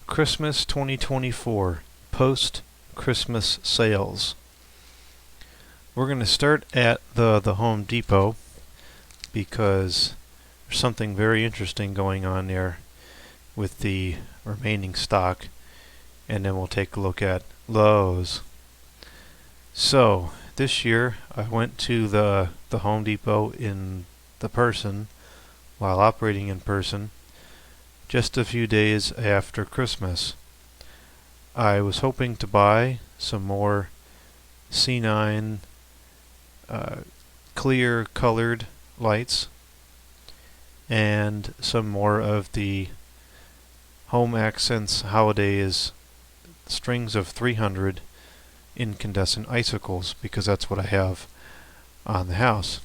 Christmas 2024 post-Christmas sales. We're going to start at the Home Depot because there's something very interesting going on there with the remaining stock, and then we'll take a look at Lowe's. So this year I went to the Home Depot in the person while operating in person just a few days after Christmas. I was hoping to buy some more C9 clear colored lights and some more of the Home Accents Holidays strings of 300 incandescent icicles, because that's what I have on the house.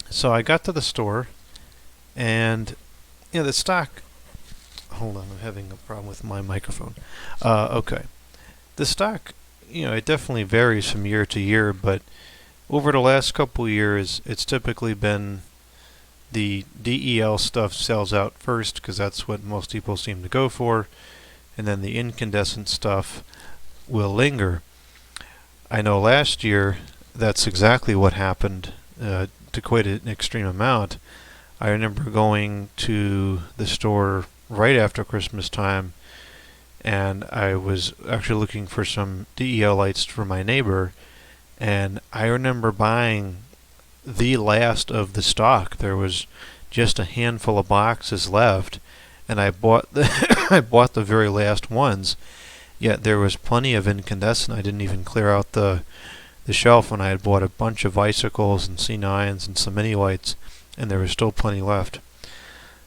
So I got to the store, and the stock. Hold on, I'm having a problem with my microphone. Okay. The stock, it definitely varies from year to year, but over the last couple years, it's typically been the DEL stuff sells out first because that's what most people seem to go for, and then the incandescent stuff will linger. I know last year that's exactly what happened, to quite an extreme amount. I remember going to the store right after Christmas time, and I was actually looking for some DEL lights for my neighbor, and I remember buying the last of the stock. There was just a handful of boxes left, and I bought I bought the very last ones. Yet there was plenty of incandescent. I didn't even clear out the shelf when I had bought a bunch of icicles and C9s and some mini lights, and there was still plenty left.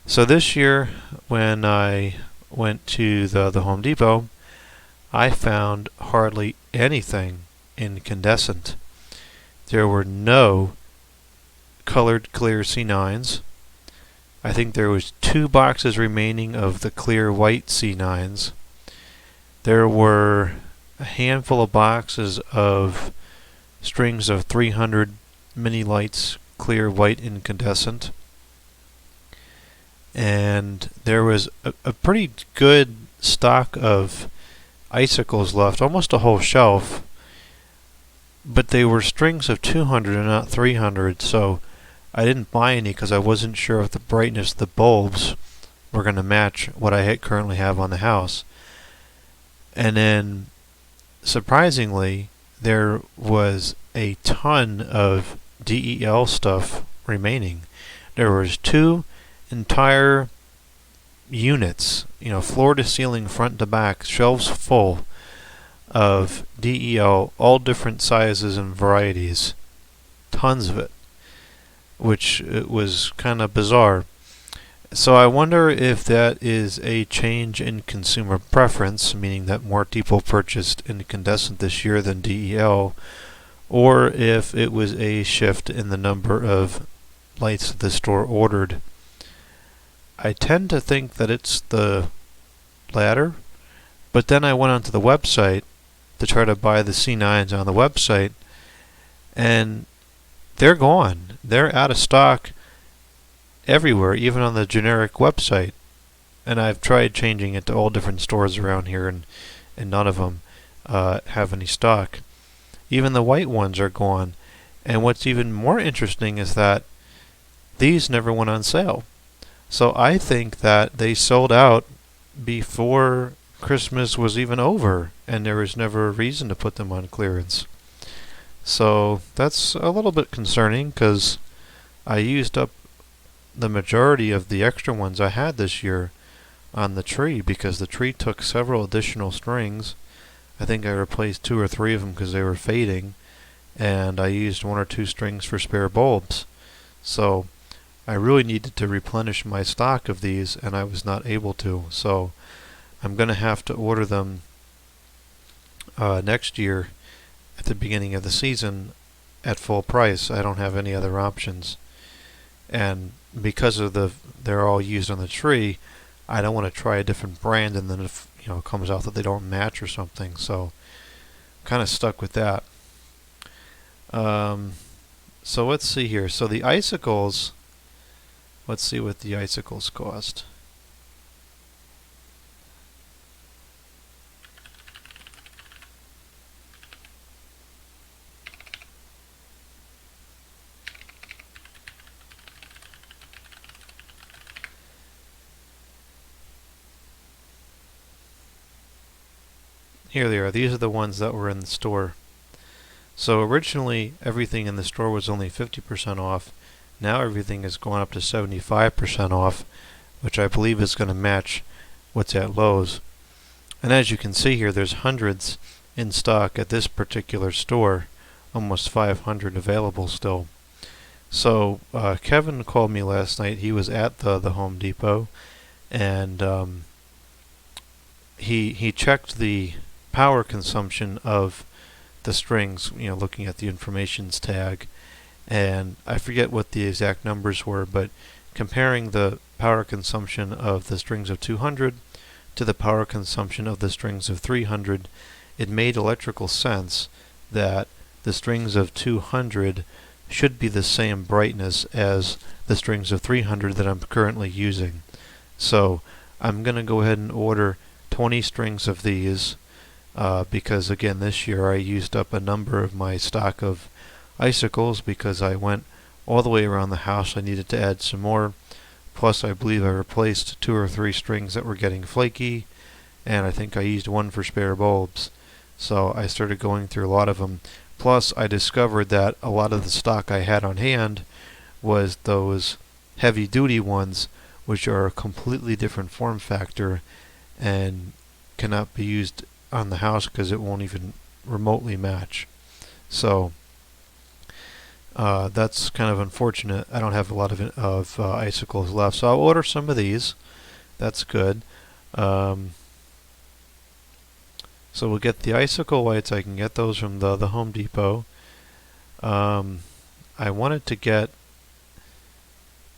So this year, when I went to the Home Depot, I found hardly anything incandescent. There were no colored clear C9s. I think there was 2 boxes remaining of the clear white C9s. There were a handful of boxes of strings of 300 mini lights clear white incandescent. And there was a pretty good stock of icicles left, almost a whole shelf, but they were strings of 200 and not 300, so I didn't buy any because I wasn't sure if the brightness of the bulbs were going to match what I currently have on the house. And then, surprisingly, there was a ton of DEL stuff remaining. There was 2 entire units, floor to ceiling, front to back, shelves full of DEL, all different sizes and varieties. Tons of it, which it was kind of bizarre. So I wonder if that is a change in consumer preference, meaning that more people purchased incandescent this year than DEL, or if it was a shift in the number of lights the store ordered. I tend to think that it's the latter, but then I went onto the website to try to buy the C9s on the website, and they're gone. They're out of stock everywhere, even on the generic website. And I've tried changing it to all different stores around here, and none of them have any stock. Even the white ones are gone. And what's even more interesting is that these never went on sale. So I think that they sold out before Christmas was even over, and there was never a reason to put them on clearance. So that's a little bit concerning, because I used up the majority of the extra ones I had this year on the tree, because the tree took several additional strings. I think I replaced 2 or 3 of them because they were fading, and I used 1 or 2 strings for spare bulbs. So I really needed to replenish my stock of these, and I was not able to. So I'm going to have to order them next year at the beginning of the season at full price. I don't have any other options. And because of they're all used on the tree, I don't want to try a different brand and then if it comes out that they don't match or something. So I'm kind of stuck with that. So let's see here. So the icicles, let's see what the icicles cost. Here they are. These are the ones that were in the store. So originally everything in the store was only 50% off. Now everything has gone up to 75% off, which I believe is going to match what's at Lowe's. And as you can see here, there's hundreds in stock at this particular store, almost 500 available still. So Kevin called me last night. He was at the Home Depot, and he checked the power consumption of the strings, looking at the informations tag, and I forget what the exact numbers were, but comparing the power consumption of the strings of 200 to the power consumption of the strings of 300, it made electrical sense that the strings of 200 should be the same brightness as the strings of 300 that I'm currently using. So I'm going to go ahead and order 20 strings of these because again this year I used up a number of my stock of icicles because I went all the way around the house. I needed to add some more. Plus I believe I replaced 2 or 3 strings that were getting flaky, and I think I used one for spare bulbs. So I started going through a lot of them. Plus I discovered that a lot of the stock I had on hand was those heavy duty ones, which are a completely different form factor and cannot be used on the house because it won't even remotely match. So that's kind of unfortunate. I don't have a lot of icicles left, so I'll order some of these. That's good. So we'll get the icicle lights. I can get those from the Home Depot. I wanted to get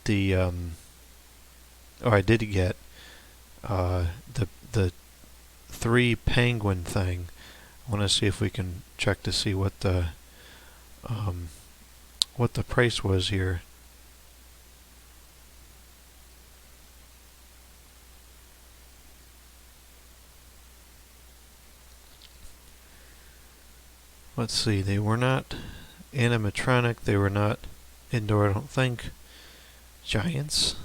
the I did get the 3 penguin thing. I want to see if we can check to see what the price was here. Let's see, they were not animatronic, they were not indoor, I don't think. Giants.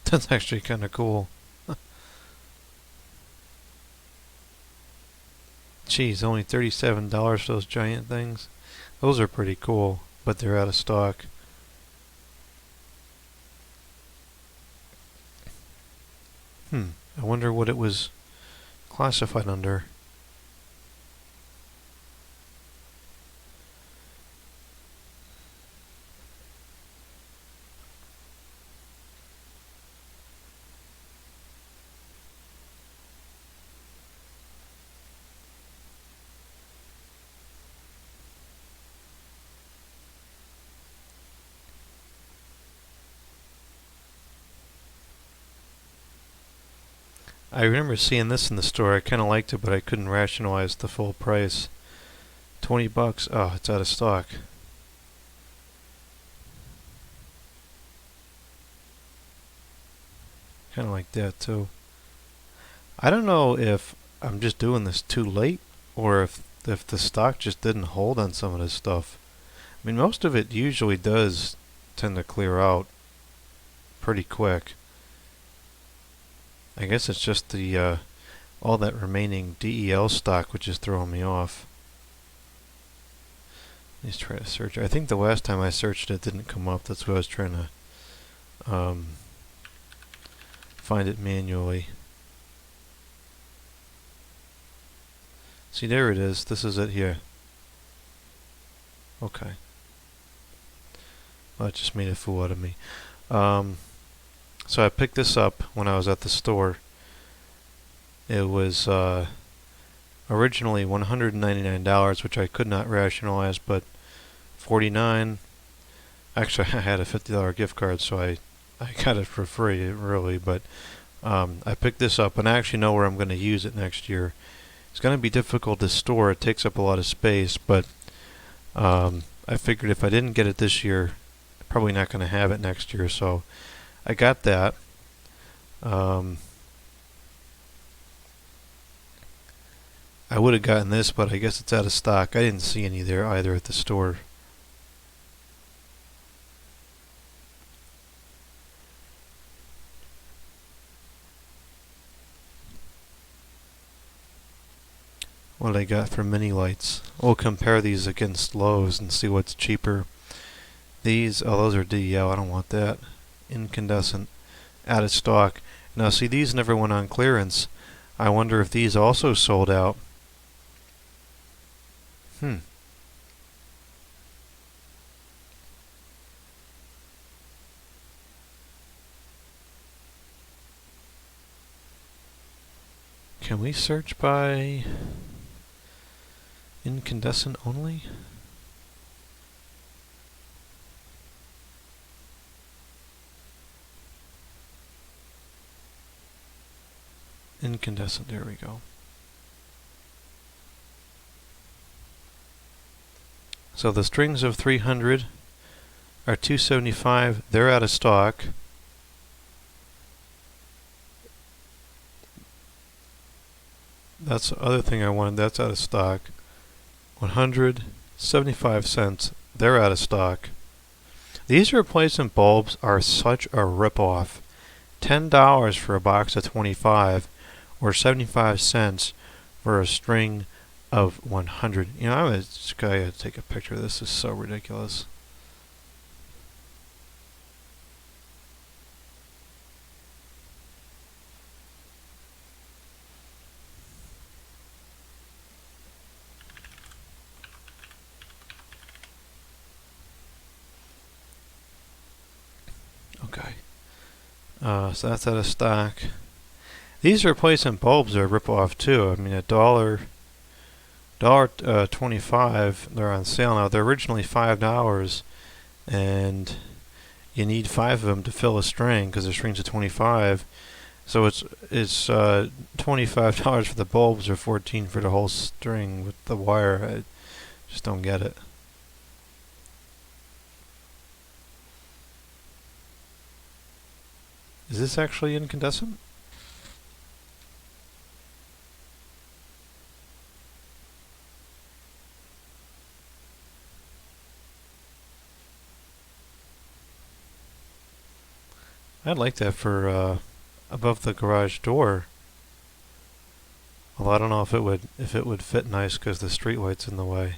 That's actually kind of cool. Geez, only $37 for those giant things. Those are pretty cool, but they're out of stock. I wonder what it was classified under. I remember seeing this in the store. I kind of liked it, but I couldn't rationalize the full price. $20. Oh, it's out of stock. Kind of like that too. I don't know if I'm just doing this too late or if the stock just didn't hold on some of this stuff. I mean, most of it usually does tend to clear out pretty quick. I guess it's just the all that remaining DEL stock which is throwing me off. Let's try to search. I think the last time I searched it didn't come up. That's why I was trying to find it manually. See, there it is. This is it here. Okay. Well, it just made a fool out of me. So I picked this up when I was at the store. It was originally $199, which I could not rationalize, but $49. Actually, I had a $50 gift card, so I got it for free, really. But I picked this up, and I actually know where I'm going to use it next year. It's going to be difficult to store. It takes up a lot of space, but I figured if I didn't get it this year, I'm probably not going to have it next year, so I got that. I would have gotten this, but I guess it's out of stock. I didn't see any there either at the store. what I got for mini lights. We'll compare these against Lowe's and see what's cheaper. These, oh, those are DEL. I don't want that. Incandescent, out of stock. Now, see, these never went on clearance. I wonder if these also sold out. Can we search by incandescent only? Incandescent, there we go. So the strings of 300 are $275. They're out of stock. That's the other thing I wanted. That's out of stock. 175 cents. They're out of stock. These replacement bulbs are such a ripoff. $10 for a box of 25, or 75 cents for a string of 100. You know, I'm just gonna take a picture of this. This is so ridiculous. Okay. So that's out of stock. These replacement bulbs are a rip-off too. I mean, $1.25. They're on sale now. They're originally $5, and you need 5 of them to fill a string because the string's of 25. So it's $25 for the bulbs or $14 for the whole string with the wire. I just don't get it. Is this actually incandescent? I'd like that for above the garage door. Although I don't know if it would fit nice because the streetlight's in the way.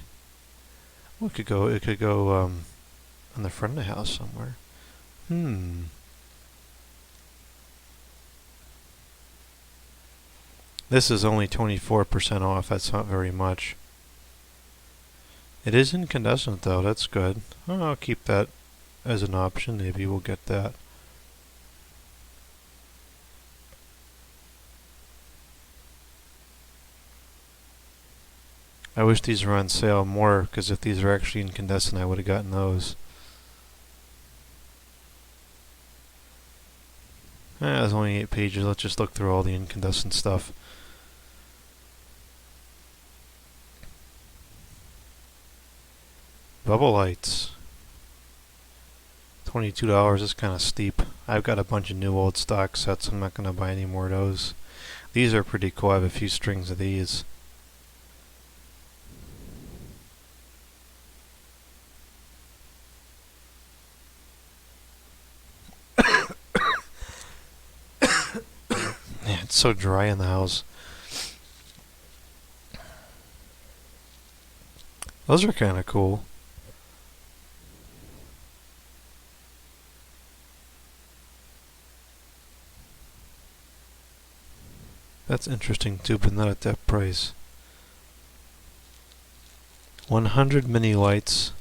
Well, it could go on the front of the house somewhere. This is only 24% off. That's not very much. It is incandescent though. That's good. Oh, I'll keep that as an option. Maybe we'll get that. I wish these were on sale more, because if these are actually incandescent, I would have gotten those. There's only 8 pages. Let's just look through all the incandescent stuff. Bubble lights. $22 is kind of steep. I've got a bunch of new old stock sets. I'm not going to buy any more of those. These are pretty cool. I have a few strings of these. Yeah, it's so dry in the house. Those are kind of cool. That's interesting too, but not at that price. 100 mini lights.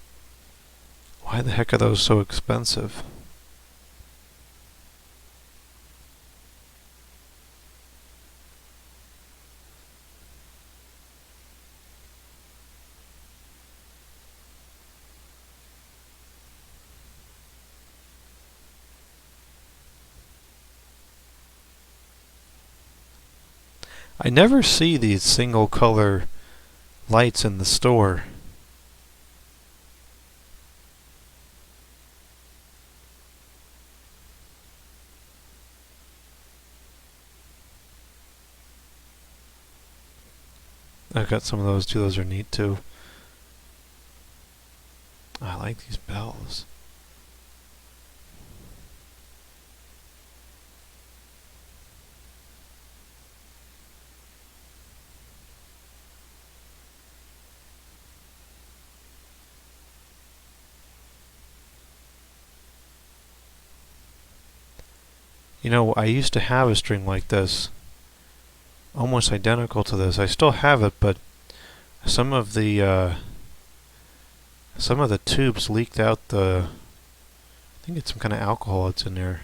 Why the heck are those so expensive? I never see these single color lights in the store. I've got some of those too. Those are neat too. I like these bells. You know, I used to have a string like this, almost identical to this. I still have it, but some of the tubes leaked out the. I think it's some kind of alcohol that's in there.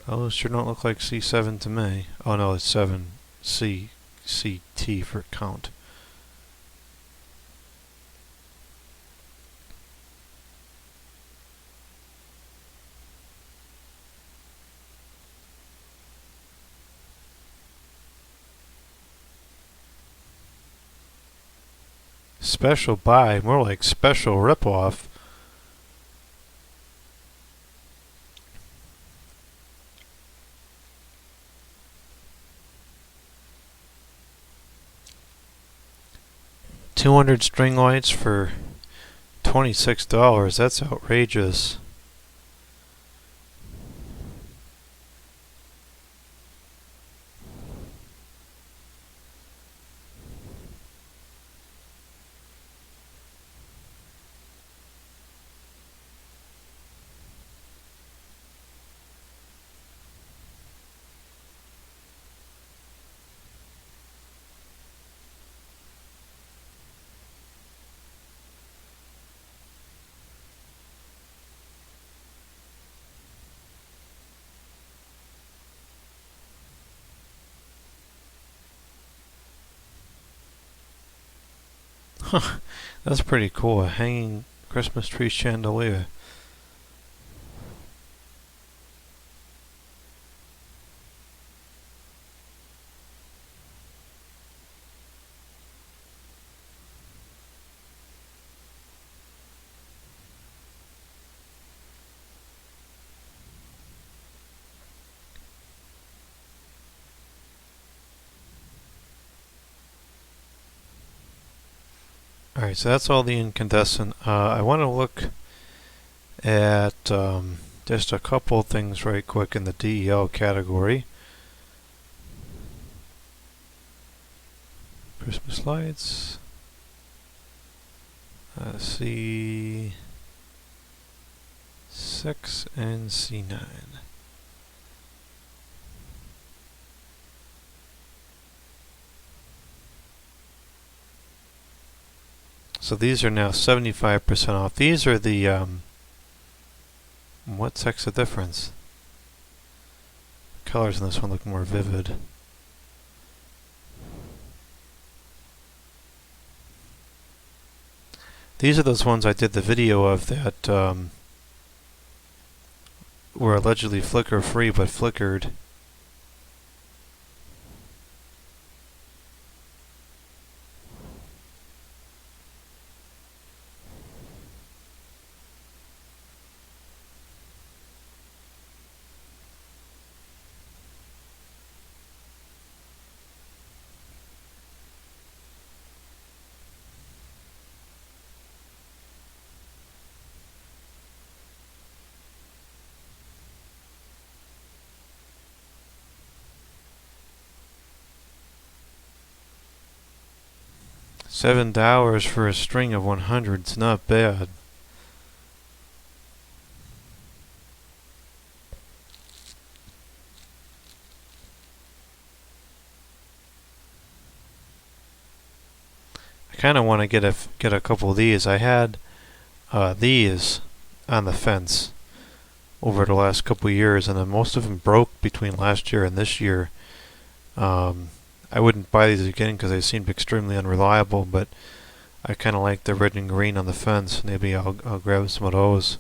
Oh, those sure don't look like C7 to me. Oh no, it's 7CCT for count. Special buy, more like special ripoff. $200 string lights for $26. That's outrageous. Huh, that's pretty cool. A hanging Christmas tree chandelier. Alright, so that's all the incandescent. I want to look at just a couple things right quick in the DEL category. Christmas lights. C6 and C9. So these are now 75% off. These are the, what sex the difference? Colors in this one look more vivid. These are those ones I did the video of that were allegedly flicker free but flickered. $7 for a string of 100. It's not bad. I kind of want to get a couple of these. I had these on the fence over the last couple of years, and then most of them broke between last year and this year. I wouldn't buy these again because they seemed extremely unreliable, but I kind of like the red and green on the fence. Maybe I'll grab some of those.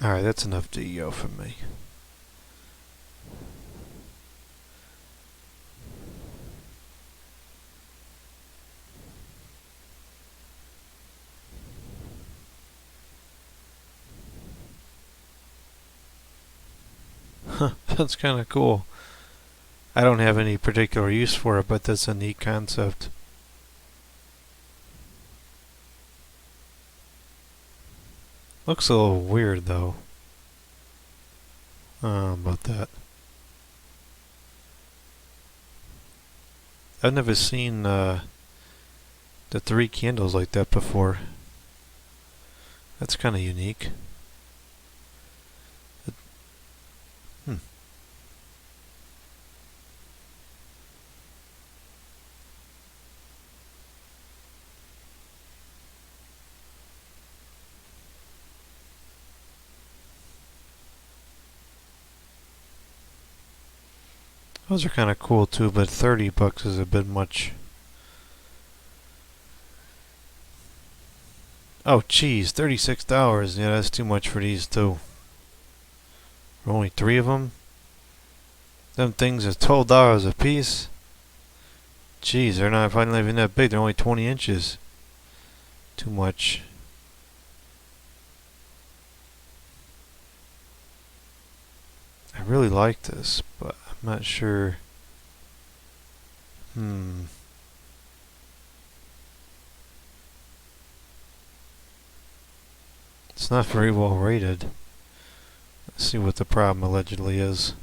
Alright, that's enough DEO for me. That's kind of cool. I don't have any particular use for it, but that's a neat concept. Looks a little weird though. About that. I've never seen the 3 candles like that before. That's kind of unique. Hmm. Those are kind of cool too, but $30 is a bit much. Oh, geez, $36. Yeah, that's too much for these two. For only 3 of them. Them things are $12 a piece. Geez, they're not probably not even that big. They're only 20 inches. Too much. I really like this, but I'm not sure. It's not very well rated. Let's see what the problem allegedly is.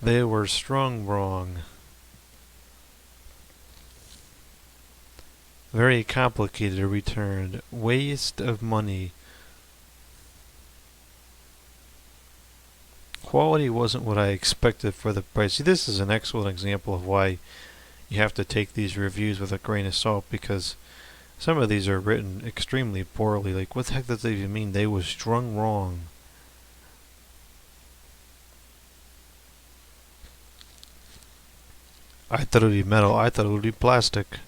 They were strung wrong. Very complicated return. Waste of money. Quality wasn't what I expected for the price. See, this is an excellent example of why you have to take these reviews with a grain of salt, because some of these are written extremely poorly. Like, what the heck does that even mean? They were strung wrong. I thought it would be metal. I thought it would be plastic.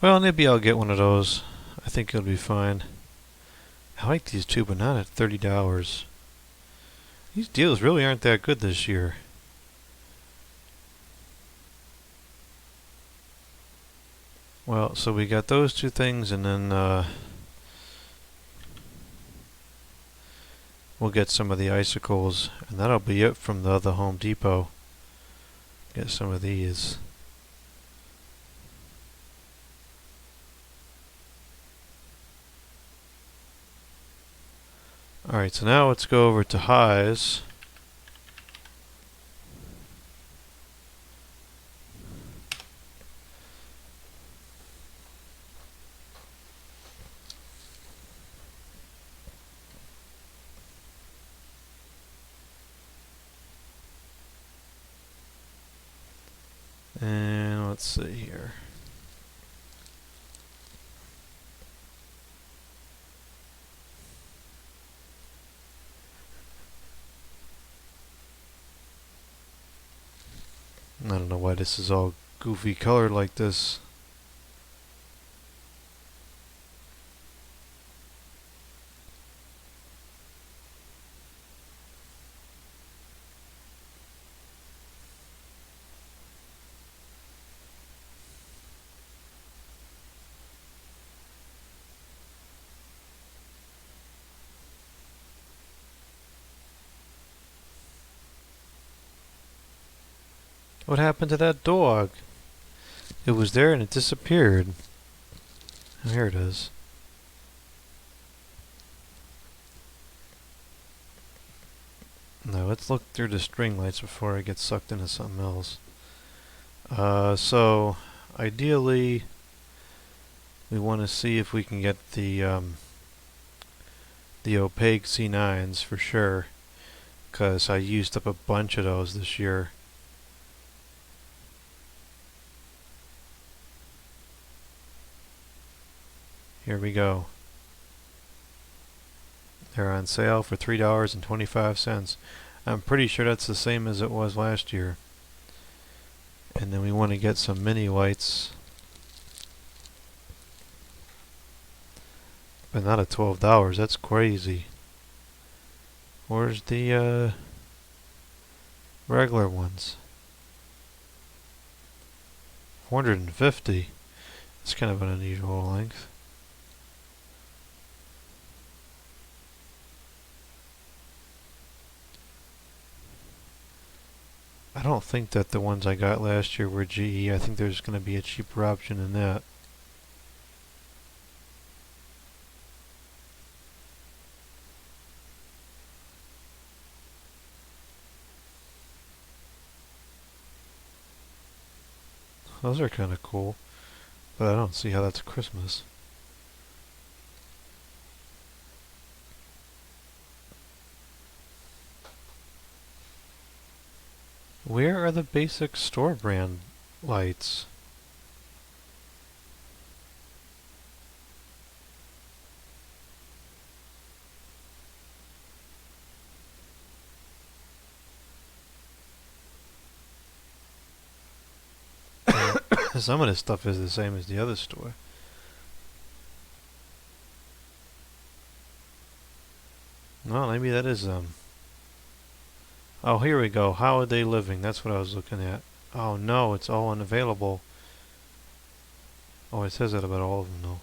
Well, maybe I'll get one of those. I think it'll be fine. I like these two, but not at $30. These deals really aren't that good this year. Well, so we got those 2 things, and then we'll get some of the icicles, and that'll be it from the other Home Depot. Get some of these. Alright, so now let's go over to highs. And let's see here. I don't know why this is all goofy colored like this. What happened to that dog? It was there and it disappeared. Oh, here it is. Now let's look through the string lights before I get sucked into something else. So ideally, we want to see if we can get the opaque C9s for sure, because I used up a bunch of those this year. Here we go. They're on sale for $3.25. I'm pretty sure that's the same as it was last year. And then we want to get some mini lights, but not at $12. That's crazy. Where's the regular ones? 450. It's kind of an unusual length. I don't think that the ones I got last year were GE. I think there's going to be a cheaper option than that. Those are kind of cool, but I don't see how that's Christmas. Where are the basic store brand lights? Some of this stuff is the same as the other store. No, maybe that is Oh, here we go. How are they living? That's what I was looking at. Oh no, it's all unavailable. Oh, it says that about all of them though.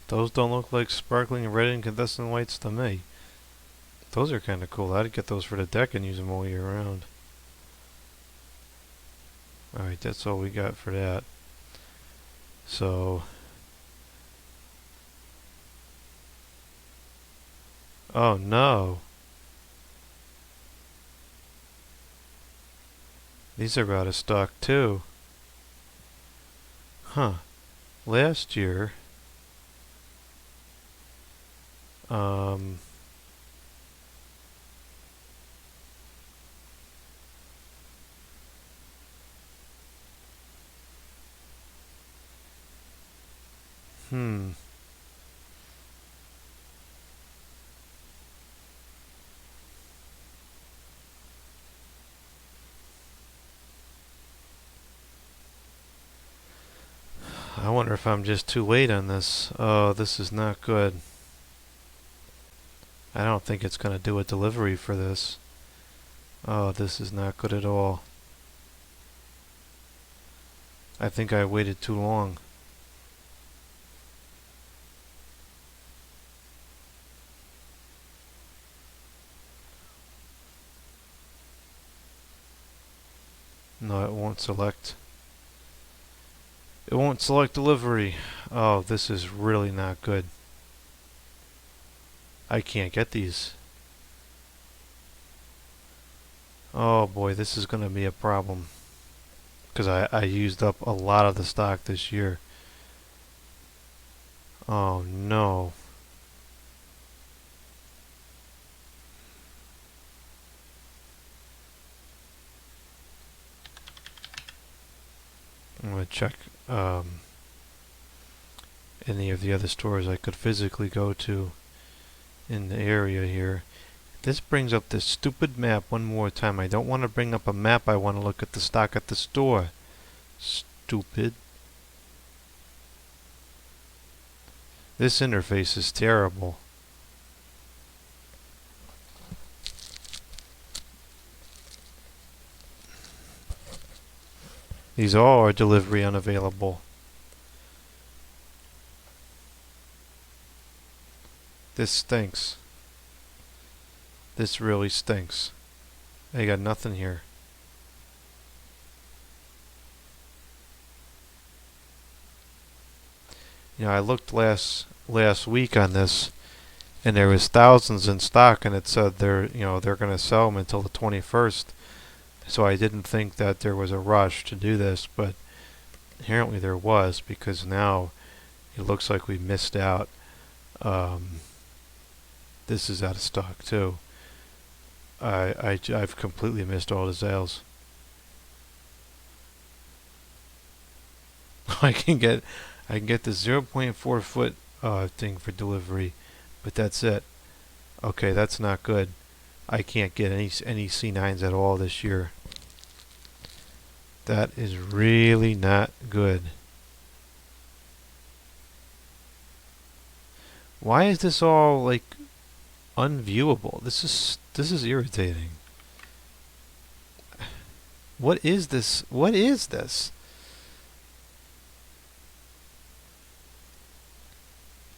Those don't look like sparkling red incandescent lights to me. Those are kind of cool. I'd get those for the deck and use them all year round. Alright, that's all we got for that. So... Oh no! These are out of stock too. Huh. Last year... Um... Hmm. I wonder if I'm just too late on this. Oh, this is not good. I don't think it's going to do a delivery for this. Oh, this is not good at all. I think I waited too long. No, it won't select. It won't select delivery. Oh, this is really not good. I can't get these. Oh boy, this is going to be a problem. Because I used up a lot of the stock this year. Oh no. I'm going to check any of the other stores I could physically go to in the area here. This brings up this stupid map one more time. I don't want to bring up a map. I want to look at the stock at the store. Stupid. This interface is terrible. These all are delivery unavailable. This stinks. This really stinks. I got nothing here. You know, I looked last week on this, and there was thousands in stock, and it said they're going to sell them until the 21st. So I didn't think that there was a rush to do this, but apparently there was, because now it looks like we missed out. This is out of stock too. I've completely missed all the sales. I can get the 0.4 foot thing for delivery, but that's it. Okay, that's not good. I can't get any C9s at all this year. That is really not good. Why is this all like unviewable? This is irritating. What is this? What is this?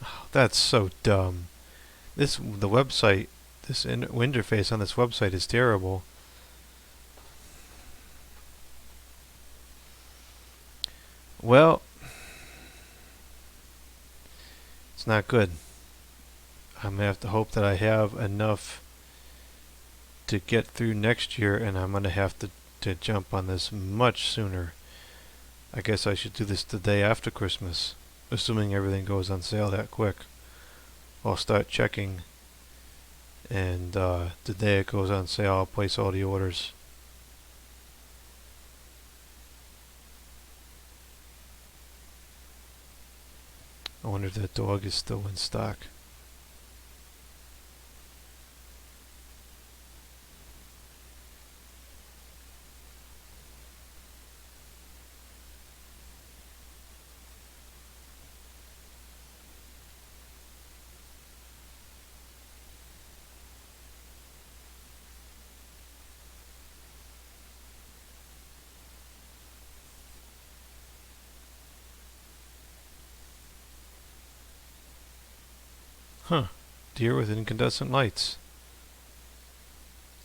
Oh, that's so dumb. The website, this interface on this website is terrible. Well, it's not good. I'm going to have to hope that I have enough to get through next year, and I'm going to have to jump on this much sooner. I guess I should do this the day after Christmas, assuming everything goes on sale that quick. I'll start checking, and the day it goes on sale, I'll place all the orders. I wonder if that dog is still in stock. Huh. Deer with incandescent lights.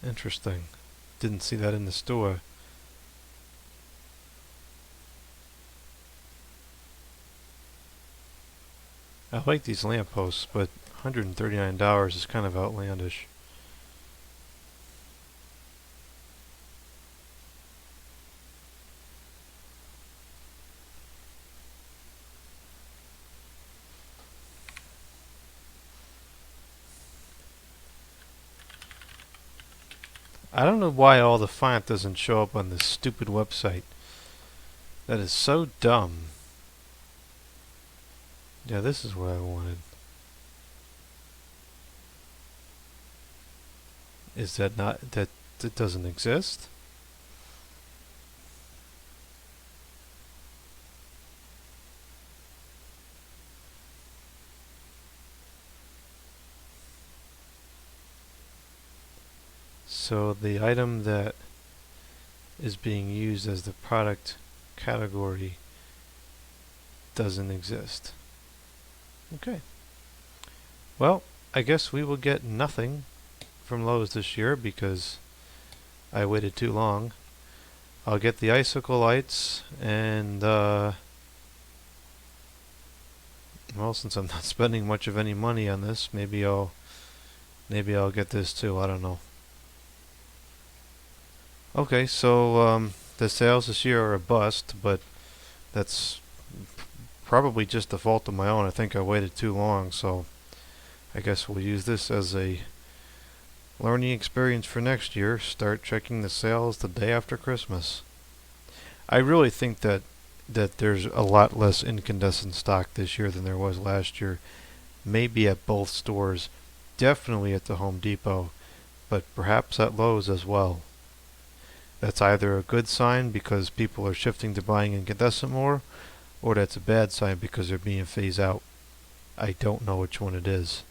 Interesting. Didn't see that in the store. I like these lampposts, but $139 is kind of outlandish. I don't know why all the font doesn't show up on this stupid website. That is so dumb. Yeah, this is what I wanted. Is that not, that doesn't exist? So the item that is being used as the product category doesn't exist. Okay. Well, I guess we will get nothing from Lowe's this year because I waited too long. I'll get the icicle lights, and well, since I'm not spending much of any money on this, maybe I'll get this too. I don't know. Okay, so the sales this year are a bust, but that's probably just the fault of my own. I think I waited too long, so I guess we'll use this as a learning experience for next year. Start checking the sales the day after Christmas. I really think that there's a lot less incandescent stock this year than there was last year. Maybe at both stores, definitely at the Home Depot, but perhaps at Lowe's as well. That's either a good sign because people are shifting to buying incandescent more, or that's a bad sign because they're being phased out. I don't know which one it is.